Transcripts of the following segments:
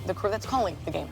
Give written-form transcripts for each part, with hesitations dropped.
the crew that's calling the game.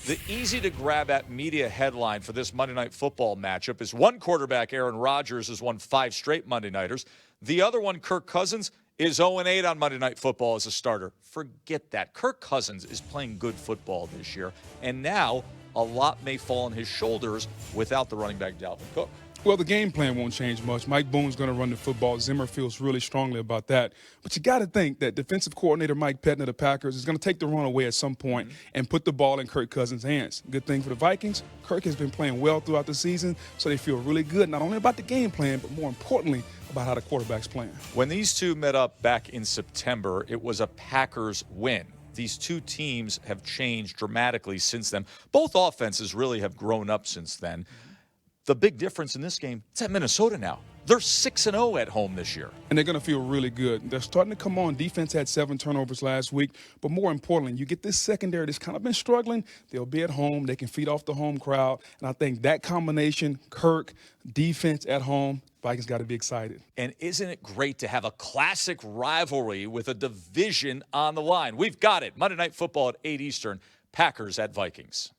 The easy-to-grab-at media headline for this Monday Night Football matchup is one quarterback, Aaron Rodgers, has won 5 straight Monday Nighters. The other one, Kirk Cousins, is 0-8 on Monday Night Football as a starter. Forget that. Kirk Cousins is playing good football this year, and now a lot may fall on his shoulders without the running back Dalvin Cook. Well, the game plan won't change much. Mike Boone's going to run the football. Zimmer feels really strongly about that. But you got to think that defensive coordinator Mike Pettine of the Packers is going to take the run away at some point and put the ball in Kirk Cousins' hands. Good thing for the Vikings, Kirk has been playing well throughout the season, so they feel really good, not only about the game plan, but more importantly, about how the quarterback's playing. When these two met up back in September, it was a Packers win. These two teams have changed dramatically since then. Both offenses really have grown up since then. The big difference in this game, it's at Minnesota now. They're 6-0 at home this year. And they're going to feel really good. They're starting to come on. Defense had 7 turnovers last week. But more importantly, you get this secondary that's kind of been struggling. They'll be at home. They can feed off the home crowd. And I think that combination, Kirk, defense at home, Vikings got to be excited. And isn't it great to have a classic rivalry with a division on the line? We've got it. Monday Night Football at 8 Eastern. Packers at Vikings.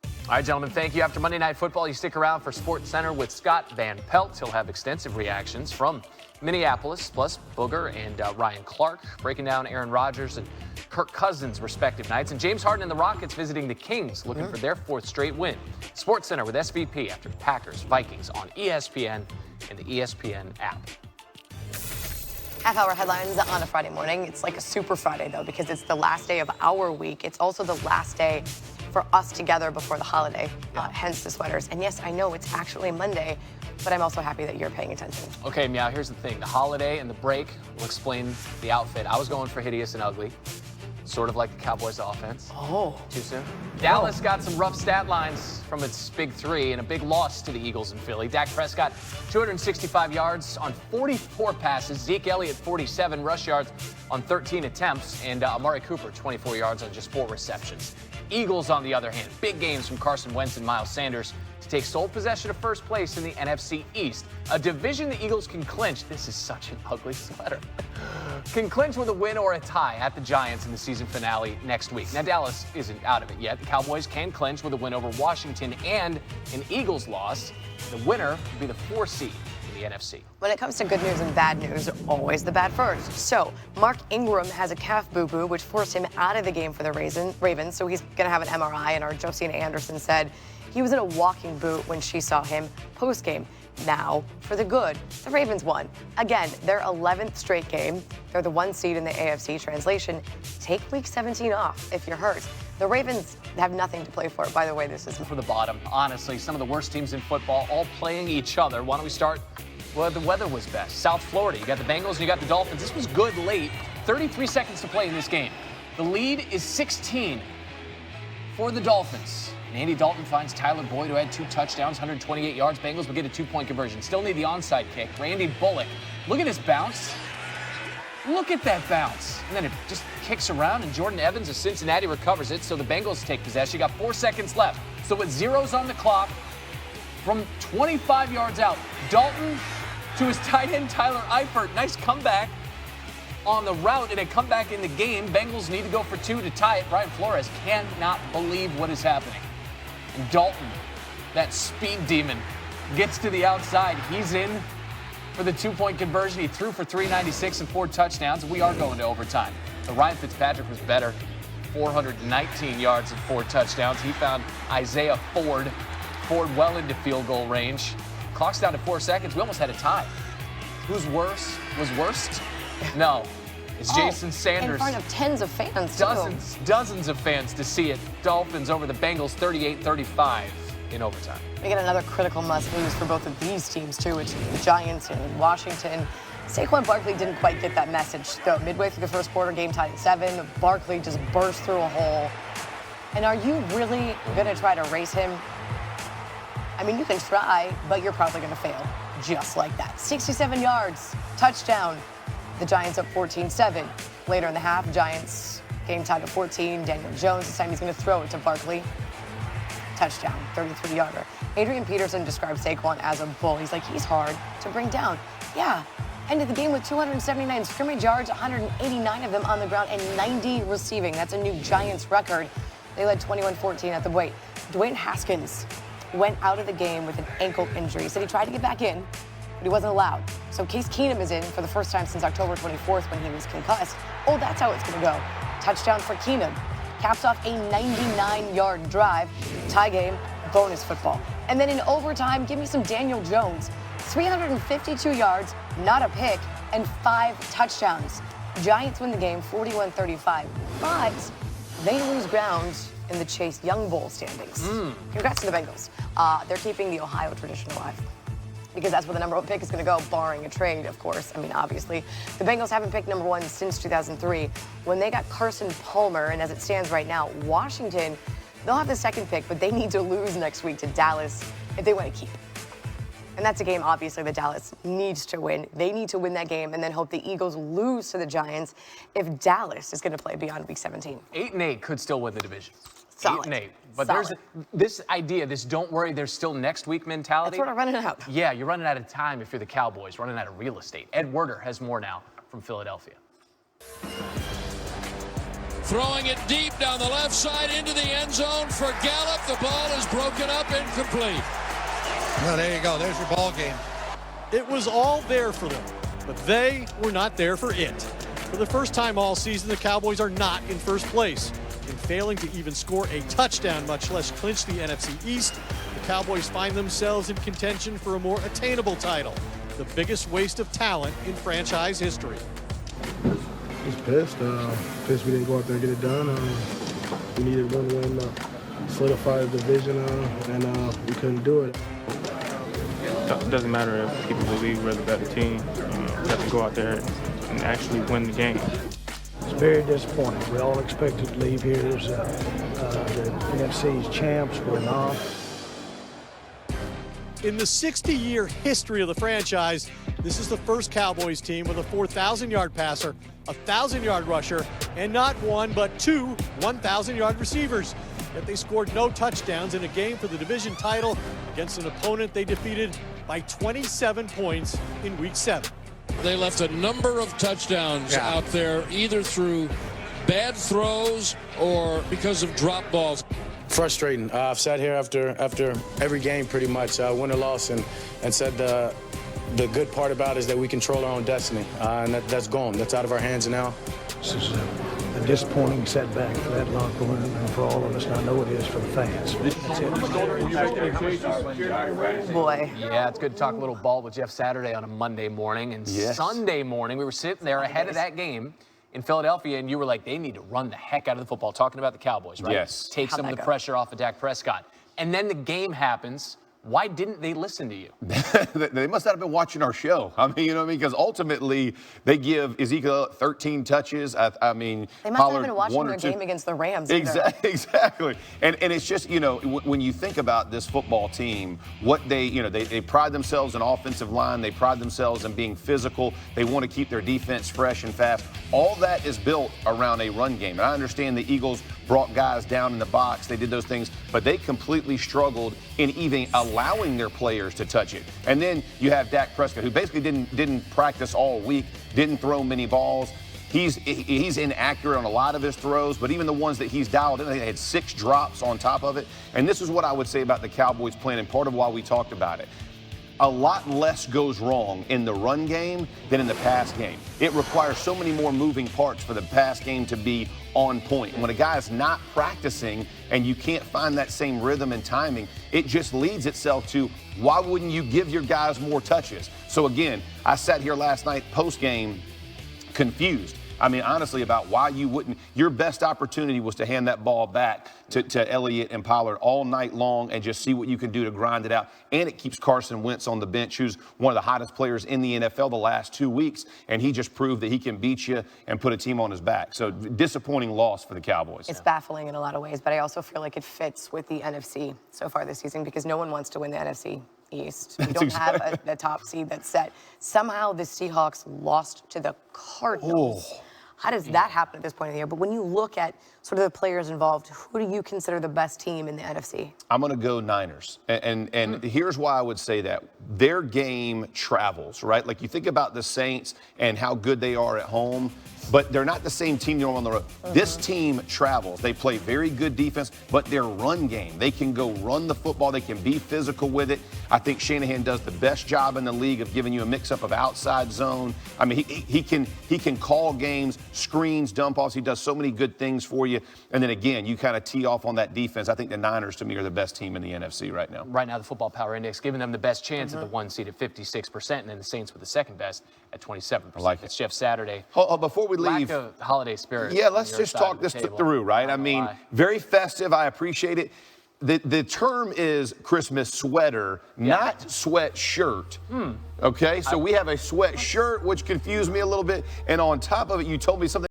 All right, gentlemen, thank you. After Monday Night Football, you stick around for Sports Center with Scott Van Pelt. He'll have extensive reactions from Minneapolis, plus Booger and Ryan Clark, breaking down Aaron Rodgers and Kirk Cousins' respective nights. And James Harden and the Rockets visiting the Kings, looking for their 4th straight win. Sports Center with SVP after the Packers, Vikings on ESPN and the ESPN app. Half-hour headlines on a Friday morning. It's like a super Friday, though, because it's the last day of our week. It's also the last day for us together before the holiday, hence the sweaters. And yes, I know it's actually Monday, but I'm also happy that you're paying attention. Okay, Meow, here's the thing. The holiday and the break will explain the outfit. I was going for hideous and ugly, sort of like the Cowboys offense. Oh. Too soon? Dallas got some rough stat lines from its big 3 and a big loss to the Eagles in Philly. Dak Prescott, 265 yards on 44 passes. Zeke Elliott, 47 rush yards on 13 attempts. And Amari Cooper, 24 yards on just 4 receptions. Eagles, on the other hand, big games from Carson Wentz and Miles Sanders to take sole possession of first place in the NFC East. A division the Eagles can clinch. This is such an ugly sweater. Can clinch with a win or a tie at the Giants in the season finale next week. Now, Dallas isn't out of it yet. The Cowboys can clinch with a win over Washington and an Eagles loss. The winner will be the 4 seed in the NFC. When it comes to good news and bad news, always the bad first. So, Mark Ingram has a calf boo-boo, which forced him out of the game for the Ravens, so he's going to have an MRI, and our Josina Anderson said he was in a walking boot when she saw him post-game. Now, for the good, the Ravens won. Again, their 11th straight game. They're the 1 seed in the AFC. Translation, take week 17 off if you're hurt. The Ravens have nothing to play for. By the way, this is for the bottom. Honestly, some of the worst teams in football all playing each other. Why don't we start where the weather was best? South Florida. You got the Bengals and you got the Dolphins. This was good late. 33 seconds to play in this game. The lead is 16 for the Dolphins. And Andy Dalton finds Tyler Boyd, who had 2 touchdowns, 128 yards. Bengals will get a 2-point conversion. Still need the onside kick. Randy Bullock. Look at his bounce. Look at that bounce. And then it just kicks around, and Jordan Evans of Cincinnati recovers it, so the Bengals take possession. You got 4 seconds left. So with zeros on the clock, from 25 yards out, Dalton to his tight end, Tyler Eifert. Nice comeback on the route and a comeback in the game. Bengals need to go for 2 to tie it. Brian Flores cannot believe what is happening. And Dalton, that speed demon, gets to the outside. He's in for the 2-point conversion. He threw for 396 and 4 touchdowns. We are going to overtime. So Ryan Fitzpatrick was better. 419 yards and 4 touchdowns. He found Isaiah Ford. Ford well into field goal range. Clock's down to 4 seconds. We almost had a tie. Who's worse? Was worst? No. It's Jason Sanders. In front of tens of fans, Dozens of fans to see it. Dolphins over the Bengals 38-35 in overtime. We get another critical must-lose for both of these teams, too. It's the Giants and Washington. Saquon Barkley didn't quite get that message, though. Midway through the first quarter, game tied at 7. Barkley just burst through a hole. And are you really going to try to race him? I mean, you can try, but you're probably going to fail just like that. 67 yards, touchdown. The Giants up 14-7. Later in the half, Giants game tied at 14. Daniel Jones, this time he's going to throw it to Barkley. Touchdown, 33-yarder. Adrian Peterson described Saquon as a bull. He's like, he's hard to bring down. Yeah, ended the game with 279 scrimmage yards, 189 of them on the ground, and 90 receiving. That's a new Giants record. They led 21-14 at the break. Dwayne Haskins went out of the game with an ankle injury. He said he tried to get back in, but he wasn't allowed. So Case Keenum is in for the first time since October 24th when he was concussed. Oh, that's how it's going to go. Touchdown for Keenum. Caps off a 99-yard drive. Tie game, bonus football. And then in overtime, give me some Daniel Jones. 352 yards, not a pick, and 5 touchdowns. Giants win the game 41-35, but they lose ground in the Chase Young Bowl standings. Congrats to the Bengals. They're keeping the Ohio tradition alive because that's where the number 1 pick is going to go, barring a trade, of course. I mean, obviously, the Bengals haven't picked number 1 since 2003 when they got Carson Palmer, and as it stands right now, Washington, they'll have the 2nd pick, but they need to lose next week to Dallas if they want to keep. And that's a game, obviously, that Dallas needs to win. They need to win that game and then hope the Eagles lose to the Giants if Dallas is going to play beyond Week 17. 8-8 could still win the division. Solid. 8-8. But Solid. there's this idea, this don't worry, there's still next week mentality. That's what I'm running out. Yeah, you're running out of time if you're the Cowboys, running out of real estate. Ed Werder has more now from Philadelphia. Throwing it deep down the left side into the end zone for Gallup. The ball is broken up, incomplete. Well, there you go. There's your ball game. It was all there for them, but they were not there for it. For the first time all season, the Cowboys are not in first place. In failing to even score a touchdown, much less clinch the NFC East, the Cowboys find themselves in contention for a more attainable title, the biggest waste of talent in franchise history. Just pissed. Pissed we didn't go out there and get it done. We needed one win to solidify the division, and we couldn't do it. It doesn't matter if people believe we're the better team. We have to go out there and actually win the game. It's very disappointing. We all expected to leave here as the NFC's champs. We're not. In the 60-year history of the franchise, this is the first Cowboys team with a 4,000-yard passer, a 1,000-yard rusher, and not one but 2 1,000-yard receivers. Yet they scored no touchdowns in a game for the division title against an opponent they defeated by 27 points in Week 7. They left a number of touchdowns out there, either through bad throws or because of drop balls. Frustrating. I've sat here after every game pretty much, win or loss, and said the good part about it is that we control our own destiny, and that's gone. That's out of our hands now. This is a disappointing setback for that locker room and for all of us, and I know it is for the fans. Boy. Yeah, it's good to talk a little ball with Jeff Saturday on a Monday morning. And Sunday morning, we were sitting there ahead of that game in Philadelphia, and you were like, they need to run the heck out of the football, talking about the Cowboys, right? Yes. Take some of the pressure off of Dak Prescott. And then the game happens. Why didn't they listen to you? They must not have been watching our show. I mean, you know what I mean? Because ultimately, they give Ezekiel 13 touches. I mean, they must not have been watching their game against the Rams. Exactly. And it's just, you know, when you think about this football team, what they pride themselves in offensive line. They pride themselves in being physical. They want to keep their defense fresh and fast. All that is built around a run game. And I understand the Eagles brought guys down in the box. They did those things, but they completely struggled in even allowing their players to touch it. And then you have Dak Prescott, who basically didn't practice all week, didn't throw many balls. He's inaccurate on a lot of his throws, but even the ones that he's dialed in, they had 6 drops on top of it. And this is what I would say about the Cowboys plan, and part of why we talked about it. A lot less goes wrong in the run game than in the pass game. It requires so many more moving parts for the pass game to be on point. And when a guy's not practicing and you can't find that same rhythm and timing, it just leads itself to, why wouldn't you give your guys more touches? So again, I sat here last night post-game confused. I mean, honestly, about why you wouldn't. Your best opportunity was to hand that ball back to Elliott and Pollard all night long and just see what you can do to grind it out. And it keeps Carson Wentz on the bench, who's one of the hottest players in the NFL the last 2 weeks. And he just proved that he can beat you and put a team on his back. So disappointing loss for the Cowboys. It's baffling in a lot of ways, but I also feel like it fits with the NFC so far this season because no one wants to win the NFC East. We don't have a top seed that's set. Somehow the Seahawks lost to the Cardinals. how does that happen at this point of the year? But when you look at sort of the players involved, who do you consider the best team in the NFC? I'm going to go Niners. And here's why I would say that. Their game travels, right? Like you think about the Saints and how good they are at home, but they're not the same team you're on the road. This team travels. They play very good defense, but their run game, they can go run the football. They can be physical with it. I think Shanahan does the best job in the league of giving you a mix-up of outside zone. I mean, he can call games, screens, dump-offs. He does so many good things for you. And then, again, you kind of tee off on that defense. I think the Niners, to me, are the best team in the NFC right now. Right now, the Football Power Index giving them the best chance at the 1 seed at 56%, and then the Saints with the second best at 27%. I like it. It's Jeff Saturday. Before we leave, lack of holiday spirit. Yeah, let's just talk this through, right? I mean, very festive. I appreciate it. The term is Christmas sweater, not sweatshirt. Okay, so we have a sweatshirt, which confused me a little bit. And on top of it, you told me something.